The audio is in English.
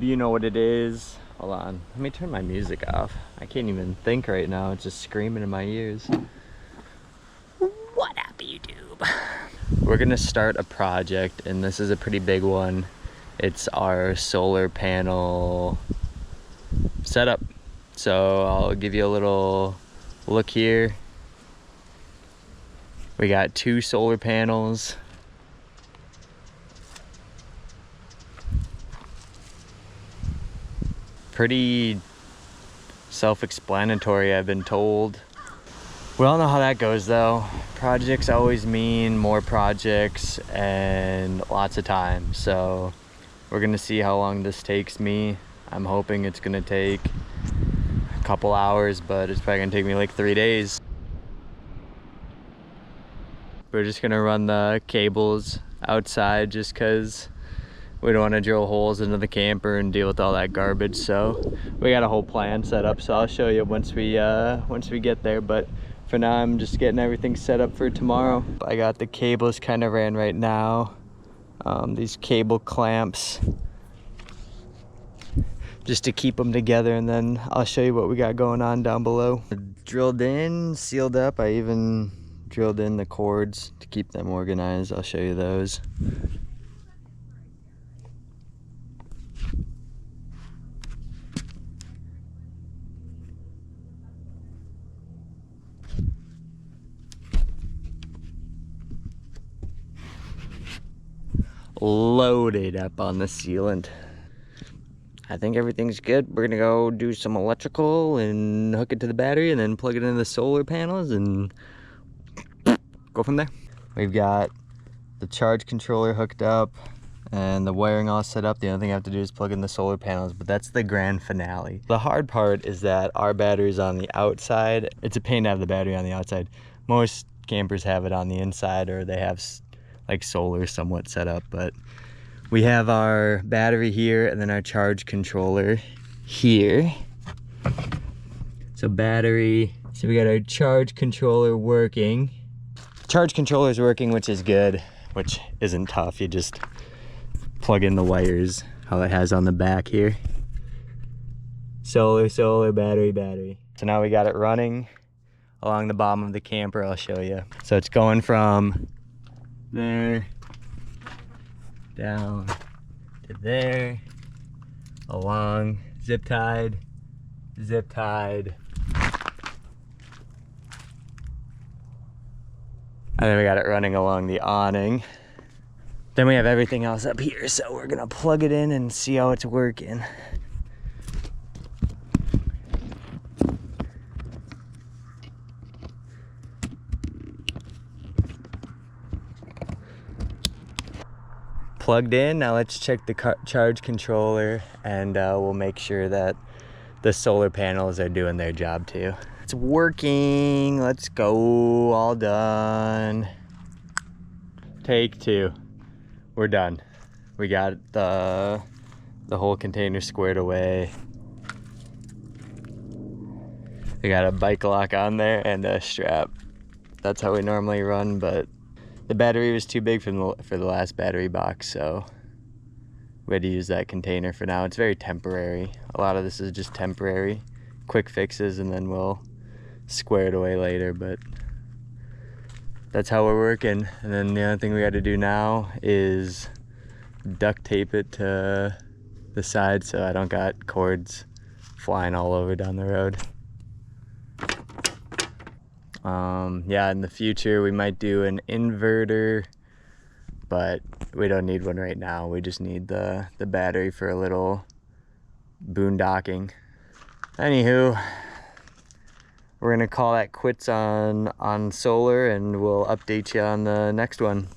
You know what it is? Hold on, let me turn my music off. I can't even think right now, it's just screaming in my ears. What up, YouTube? We're gonna start a project, and this is a pretty big one. It's our solar panel setup. So I'll give you a little look here. We got 2 solar panels. Pretty self-explanatory, I've been told. We all know how that goes though. Projects always mean more projects and lots of time. So we're gonna see how long this takes me. I'm hoping it's gonna take a couple hours, but it's probably gonna take me like 3 days. We're just gonna run the cables outside just cause we don't want to drill holes into the camper and deal with all that garbage. So we got a whole plan set up, so I'll show you once we get there. But for now, I'm just getting everything set up for tomorrow. I got the cables kind of ran right now. These cable clamps just to keep them together, and then I'll show you what we got going on down below. Drilled in, sealed up. I even drilled in the cords to keep them organized. I'll show you those. Loaded up on the sealant. I think everything's good. We're gonna go do some electrical and hook it to the battery and then plug it into the solar panels and go from there. We've got the charge controller hooked up and the wiring all set up. The only thing I have to do is plug in the solar panels, but that's the grand finale. The hard part is that our battery's on the outside. It's a pain to have the battery on the outside. Most campers have it on the inside, or they have like solar somewhat set up, but we have our battery here and then our charge controller here. So battery, so we got our charge controller working. Charge controller is working, which is good, which isn't tough. You just plug in the wires, how it has on the back here. Solar, battery. So now we got it running along the bottom of the camper. I'll show you. So it's going from there down to there, along, zip tied, and then we got it running along the awning. Then we have everything else up here, so we're gonna plug it in and see how it's working. Plugged in. Now let's check the charge controller, and we'll make sure that the solar panels are doing their job too. It's working. Let's go. All done. Take 2. We're done. We got the whole container squared away. We got a bike lock on there and a strap. That's how we normally run, but the battery was too big for the last battery box, so we had to use that container for now. It's very temporary. A lot of this is just temporary, quick fixes, and then we'll square it away later, but that's how we're working. And then the only thing we got to do now is duct tape it to the side so I don't got cords flying all over down the road. Yeah, in the future we might do an inverter, but we don't need one right now. We just need the battery for a little boondocking. Anywho, we're gonna call that quits on solar, and we'll update you on the next one.